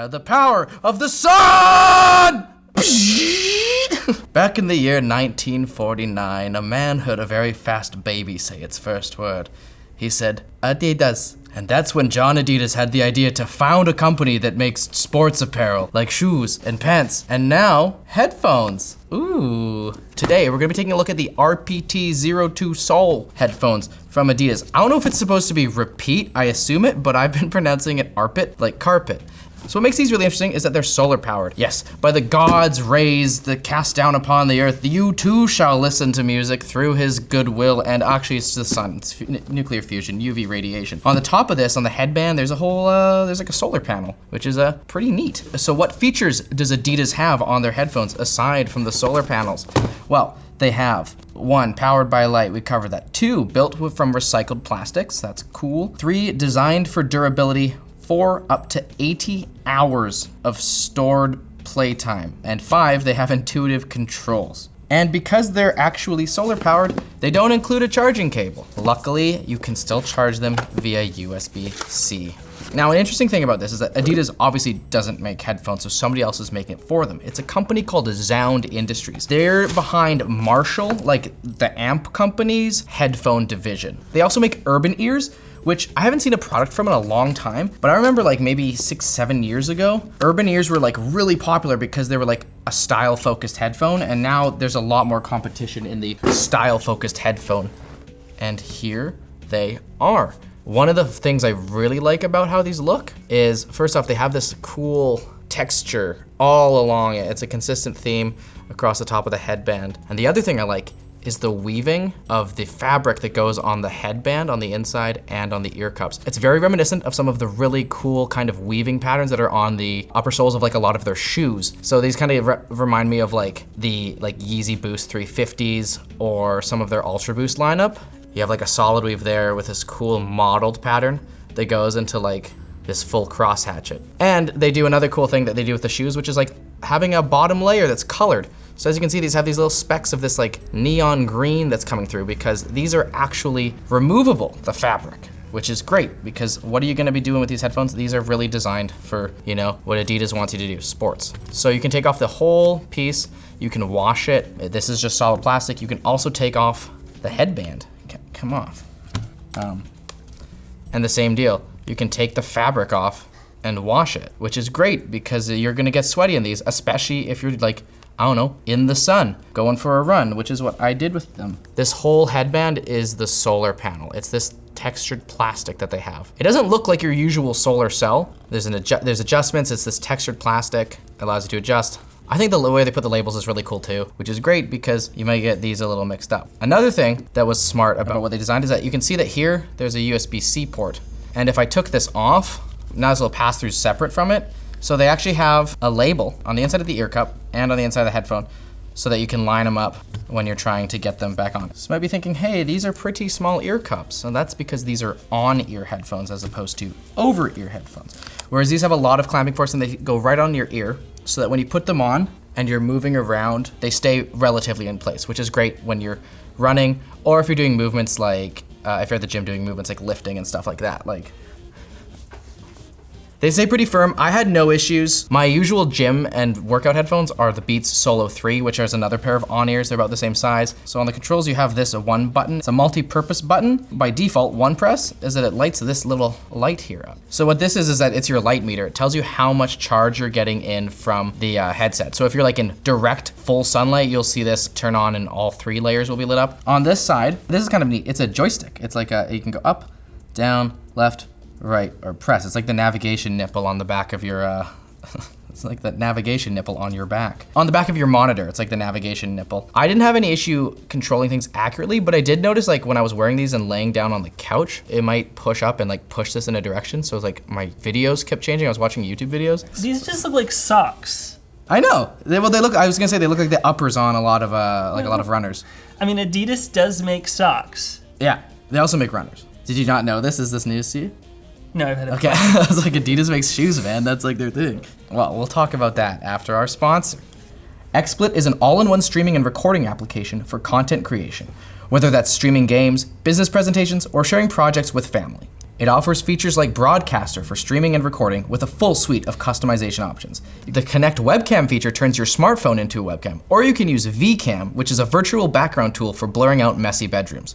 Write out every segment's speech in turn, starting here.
The power of the sun! Back in the year 1949, a man heard a very fast baby say its first word. He said, Adidas. And that's when John Adidas had the idea to found a company that makes sports apparel, like shoes and pants, and now, headphones. Ooh. Today, we're gonna be taking a look at the RPT-02 SOL headphones from Adidas. I don't know if it's supposed to be repeat, I assume it, but I've been pronouncing it arpit, like carpet. So what makes these really interesting is that they're solar powered. Yes, by the gods rays that cast down upon the earth, you too shall listen to music through his goodwill. And actually it's the sun, it's nuclear fusion, UV radiation. On the top of this, on the headband, there's a whole, there's like a solar panel, which is pretty neat. So what features does Adidas have on their headphones aside from the solar panels? Well, they have 1, powered by light, we covered that. 2, built from recycled plastics, that's cool. 3, designed for durability. 4, up to 80 hours of stored playtime. And 5, they have intuitive controls. And because they're actually solar powered, they don't include a charging cable. Luckily, you can still charge them via USB-C. Now, an interesting thing about this is that Adidas obviously doesn't make headphones, so somebody else is making it for them. It's a company called Zound Industries. They're behind Marshall, like the amp company's headphone division. They also make Urban Ears, which I haven't seen a product from in a long time, but I remember like maybe 6-7 years ago, Urban Ears were like really popular because they were like a style-focused headphone, and now there's a lot more competition in the style-focused headphone. And here they are. One of the things I really like about how these look is, first off, they have this cool texture all along it. It's a consistent theme across the top of the headband. And the other thing I like is the weaving of the fabric that goes on the headband on the inside and on the ear cups. It's very reminiscent of some of the really cool kind of weaving patterns that are on the upper soles of like a lot of their shoes. So these kind of remind me of like the Yeezy Boost 350s or some of their Ultra Boost lineup. You have like a solid weave there with this cool mottled pattern that goes into like this full cross hatchet. And they do another cool thing that they do with the shoes, which is like having a bottom layer that's colored. So as you can see, these have these little specks of this like neon green that's coming through because these are actually removable, the fabric, which is great because what are you gonna be doing with these headphones? These are really designed for, you know, what Adidas wants you to do, sports. So you can take off the whole piece, you can wash it. This is just solid plastic. You can also take off the headband, come off. And the same deal, you can take the fabric off and wash it, which is great because you're gonna get sweaty in these, especially if you're like, I don't know, in the sun, going for a run, which is what I did with them. This whole headband is the solar panel. It's this textured plastic that they have. It doesn't look like your usual solar cell. There's adjustments, it's this textured plastic, allows you to adjust. I think the way they put the labels is really cool too, which is great because you might get these a little mixed up. Another thing that was smart about what they designed is that you can see that here, there's a USB-C port. And if I took this off, now this little pass-through separate from it, so they actually have a label on the inside of the ear cup and on the inside of the headphone so that you can line them up when you're trying to get them back on. So you might be thinking, hey, these are pretty small ear cups. And that's because these are on-ear headphones as opposed to over-ear headphones. Whereas these have a lot of clamping force and they go right on your ear so that when you put them on and you're moving around, they stay relatively in place, which is great when you're running or if you're doing movements like, if you're at the gym doing movements like lifting and stuff like that. They stay pretty firm. I had no issues. My usual gym and workout headphones are the Beats Solo 3, which is another pair of on-ears. They're about the same size. So on the controls, you have this one button. It's a multi-purpose button. By default, one press is that it lights this little light here up. So what this is that it's your light meter. It tells you how much charge you're getting in from the headset. So if you're like in direct full sunlight, you'll see this turn on and all 3 layers will be lit up. On this side, this is kind of neat. It's a joystick. It's like you can go up, down, left, right, or press. It's like the navigation nipple on the back of your, it's like the navigation nipple on your back. On the back of your monitor, it's like the navigation nipple. I didn't have any issue controlling things accurately, but I did notice like when I was wearing these and laying down on the couch, it might push up and like push this in a direction. So it's like my videos kept changing. I was watching YouTube videos. These just look like socks. I know. They look, I was gonna say they look like the uppers on a lot of, a lot of runners. I mean, Adidas does make socks. Yeah, they also make runners. Did you not know this? Is this news to you? No, I've had it. Okay, I was like, Adidas makes shoes, man. That's like their thing. Well, we'll talk about that after our sponsor. XSplit is an all-in-one streaming and recording application for content creation, whether that's streaming games, business presentations, or sharing projects with family. It offers features like Broadcaster for streaming and recording with a full suite of customization options. The Connect webcam feature turns your smartphone into a webcam, or you can use VCam, which is a virtual background tool for blurring out messy bedrooms.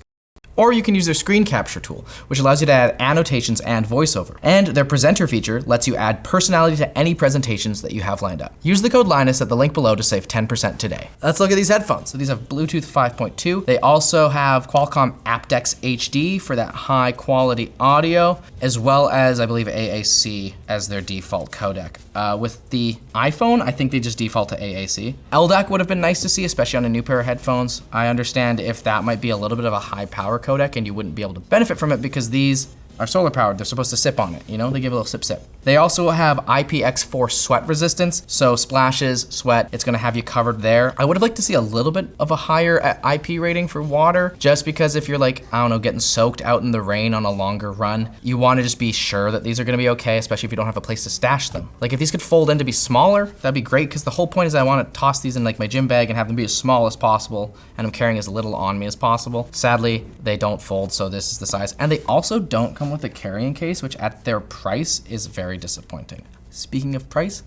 Or you can use their screen capture tool, which allows you to add annotations and voiceover. And their presenter feature lets you add personality to any presentations that you have lined up. Use the code Linus at the link below to save 10% today. Let's look at these headphones. So these have Bluetooth 5.2. They also have Qualcomm aptX HD for that high quality audio, as well as I believe AAC as their default codec. With the iPhone, I think they just default to AAC. LDAC would have been nice to see, especially on a new pair of headphones. I understand if that might be a little bit of a high power codec and you wouldn't be able to benefit from it because these are solar powered. They're supposed to sip on it, you know? They give a little sip sip. They also have IPX4 sweat resistance, so splashes, sweat, it's gonna have you covered there. I would have liked to see a little bit of a higher IP rating for water, just because if you're like, I don't know, getting soaked out in the rain on a longer run, you wanna just be sure that these are gonna be okay, especially if you don't have a place to stash them. Like if these could fold in to be smaller, that'd be great, because the whole point is I wanna toss these in like my gym bag and have them be as small as possible, and I'm carrying as little on me as possible. Sadly, they don't fold, so this is the size. And they also don't come with a carrying case, which at their price is very disappointing. Speaking of price,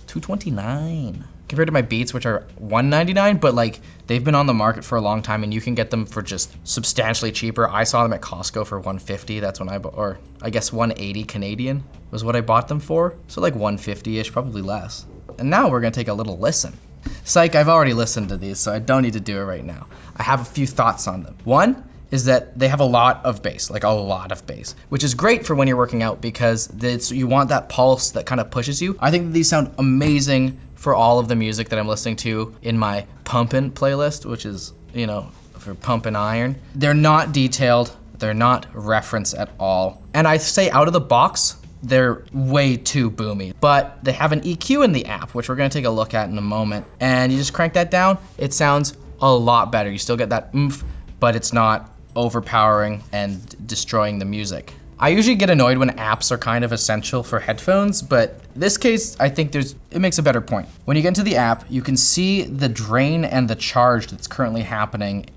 $229. Compared to my Beats, which are $199, but like they've been on the market for a long time and you can get them for just substantially cheaper. I saw them at Costco for $150. That's when I bought, or I guess $180 Canadian was what I bought them for. So like $150-ish, probably less. And now we're gonna take a little listen. Psych, I've already listened to these, so I don't need to do it right now. I have a few thoughts on them. One is that they have a lot of bass, like a lot of bass, which is great for when you're working out because you want that pulse that kind of pushes you. I think that these sound amazing for all of the music that I'm listening to in my Pumpin' playlist, which is, you know, for pump and iron. They're not detailed, they're not referenced at all. And I say out of the box, they're way too boomy, but they have an EQ in the app, which we're gonna take a look at in a moment. And you just crank that down, it sounds a lot better. You still get that oomph, but it's not overpowering and destroying the music. I usually get annoyed when apps are kind of essential for headphones, but this case, I think it makes a better point. When you get into the app, you can see the drain and the charge that's currently happening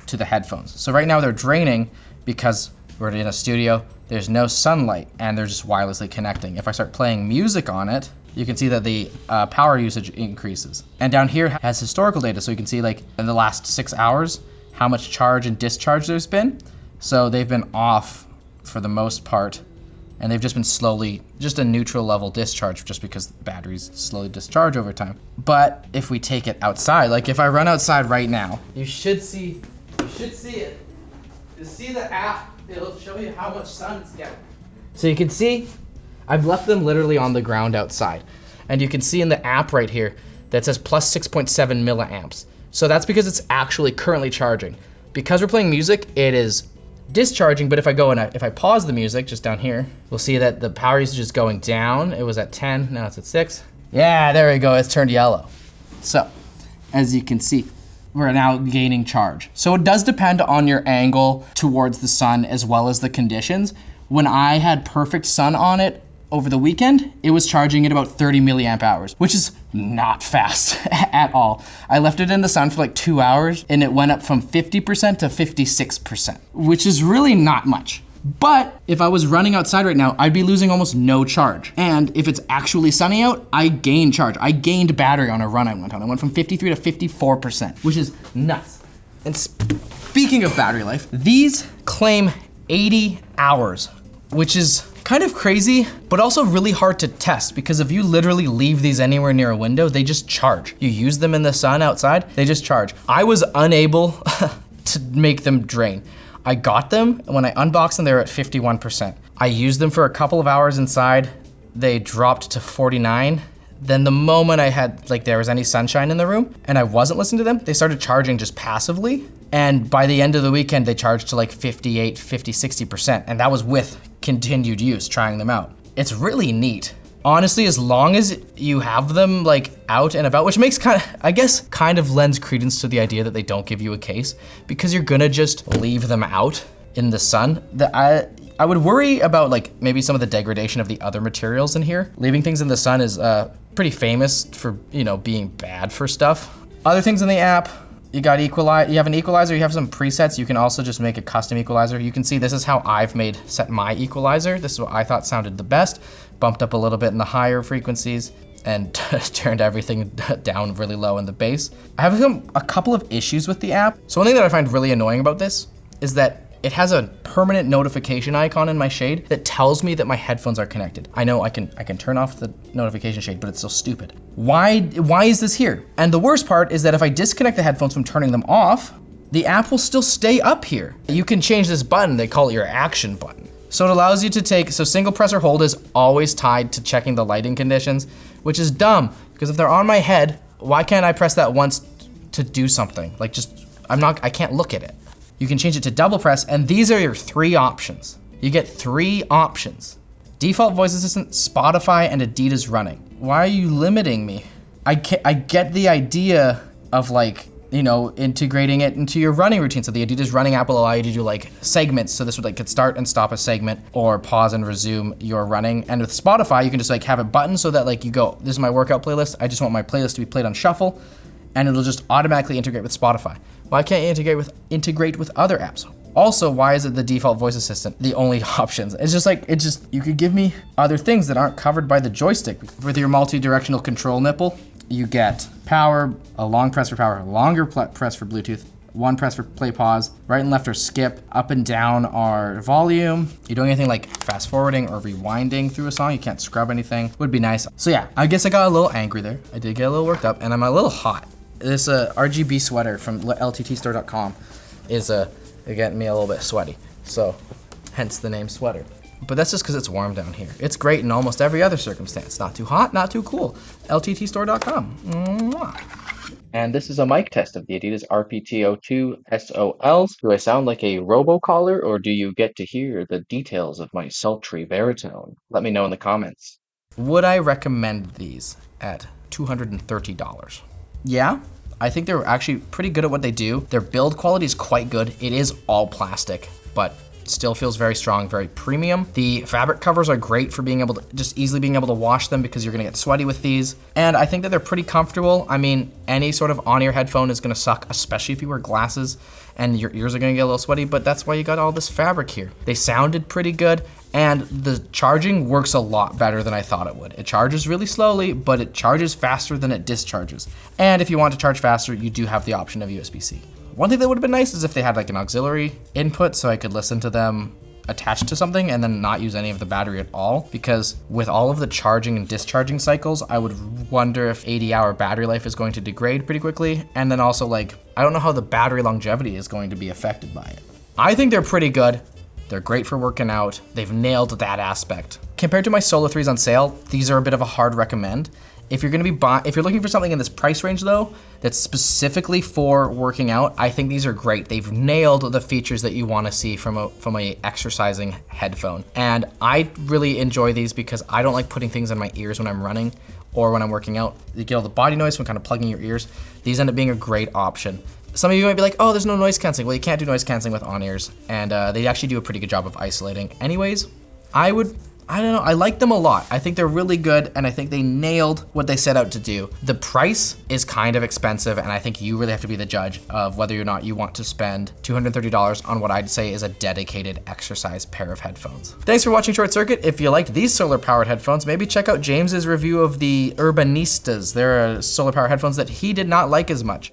to the headphones. So right now they're draining because we're in a studio, there's no sunlight, and they're just wirelessly connecting. If I start playing music on it, you can see that the power usage increases. And down here has historical data, so you can see like in the last 6 hours, how much charge and discharge there's been. So they've been off for the most part, and they've just been slowly, just a neutral level discharge just because the batteries slowly discharge over time. But if we take it outside, like if I run outside right now, you should see it. You see the app, it'll show you how much sun it's getting. So you can see, I've left them literally on the ground outside. And you can see in the app right here that says plus 6.7 milliamps. So that's because it's actually currently charging. Because we're playing music, it is discharging, but if I go and if I pause the music just down here, we'll see that the power usage is going down. It was at 10, now it's at 6. Yeah, there we go, it's turned yellow. So, as you can see, we're now gaining charge. So it does depend on your angle towards the sun as well as the conditions. When I had perfect sun on it over the weekend, it was charging at about 30 milliamp hours, which is not fast at all. I left it in the sun for like 2 hours and it went up from 50% to 56%, which is really not much. But if I was running outside right now, I'd be losing almost no charge. And if it's actually sunny out, I gain charge. I gained battery on a run I went on. I went from 53 to 54%, which is nuts. And speaking of battery life, these claim 80 hours, which is kind of crazy, but also really hard to test because if you literally leave these anywhere near a window, they just charge. You use them in the sun outside, they just charge. I was unable to make them drain. I got them, and when I unboxed them, they were at 51%. I used them for a couple of hours inside, they dropped to 49. Then the moment I had, like there was any sunshine in the room and I wasn't listening to them, they started charging just passively. And by the end of the weekend, they charged to like 58, 50, 60%. And that was with continued use, trying them out. It's really neat. Honestly, as long as you have them like out and about, which makes kind of lends credence to the idea that they don't give you a case because you're gonna just leave them out in the sun. I would worry about like maybe some of the degradation of the other materials in here. Leaving things in the sun is pretty famous for, you know, being bad for stuff. Other things in the app, You got you have an equalizer, you have some presets. You can also just make a custom equalizer. You can see this is how I've set my equalizer. This is what I thought sounded the best. Bumped up a little bit in the higher frequencies and turned everything down really low in the bass. I have a couple of issues with the app. So one thing that I find really annoying about this is that it has a permanent notification icon in my shade that tells me that my headphones are connected. I know I can turn off the notification shade, but it's still stupid. Why is this here? And the worst part is that if I disconnect the headphones from turning them off, the app will still stay up here. You can change this button, they call it your action button. So it allows you to so single press or hold is always tied to checking the lighting conditions, which is dumb, because if they're on my head, why can't I press that once to do something? Like I can't look at it. You can change it to double press, and these are your 3 options. You get 3 options. Default voice assistant, Spotify, and Adidas running. Why are you limiting me? I get the idea of like, you know, integrating it into your running routine. So the Adidas running app will allow you to do like segments. So this would could start and stop a segment or pause and resume your running. And with Spotify, you can just like have a button so that like you go, this is my workout playlist. I just want my playlist to be played on shuffle, and it'll just automatically integrate with Spotify. Why can't you integrate with other apps? Also, why is it the default voice assistant the only options? It's just like, you could give me other things that aren't covered by the joystick. With your multi-directional control nipple, you get power, a long press for power, a longer press for Bluetooth, 1 press for play pause, right and left are skip, up and down are volume. You're doing anything like fast forwarding or rewinding through a song, you can't scrub anything, would be nice. So yeah, I guess I got a little angry there. I did get a little worked up, and I'm a little hot. This RGB sweater from lttstore.com is getting me a little bit sweaty. So hence the name sweater. But that's just because it's warm down here. It's great in almost every other circumstance. Not too hot, not too cool. lttstore.com. Mwah. And this is a mic test of the Adidas RPT-02 SOLs. Do I sound like a robocaller, or do you get to hear the details of my sultry baritone? Let me know in the comments. Would I recommend these at $230? Yeah, I think they're actually pretty good at what they do. Their build quality is quite good. It is all plastic, but still feels very strong, very premium. The fabric covers are great for being able to just easily being able to wash them, because you're gonna get sweaty with these. And I think that they're pretty comfortable. I mean, any sort of on-ear headphone is gonna suck, especially if you wear glasses and your ears are gonna get a little sweaty, but that's why you got all this fabric here. They sounded pretty good, and the charging works a lot better than I thought it would. It charges really slowly, but it charges faster than it discharges. And if you want to charge faster, you do have the option of USB-C. One thing that would have been nice is if they had like an auxiliary input so I could listen to them attached to something and then not use any of the battery at all, because with all of the charging and discharging cycles, I would wonder if 80-hour battery life is going to degrade pretty quickly. And then also like, I don't know how the battery longevity is going to be affected by it. I think they're pretty good. They're great for working out. They've nailed that aspect. Compared to my Solo 3s on sale, these are a bit of a hard recommend. If you're looking for something in this price range though, that's specifically for working out, I think these are great. They've nailed the features that you want to see from a exercising headphone. And I really enjoy these because I don't like putting things in my ears when I'm running or when I'm working out. You get all the body noise from kind of plugging your ears. These end up being a great option. Some of you might be like, oh, there's no noise canceling. Well, you can't do noise canceling with on-ears, and they actually do a pretty good job of isolating. Anyways, I don't know, I like them a lot. I think they're really good, and I think they nailed what they set out to do. The price is kind of expensive, and I think you really have to be the judge of whether or not you want to spend $230 on what I'd say is a dedicated exercise pair of headphones. Thanks for watching Short Circuit. If you liked these solar-powered headphones, maybe check out James's review of the Urbanistas. They're solar-powered headphones that he did not like as much.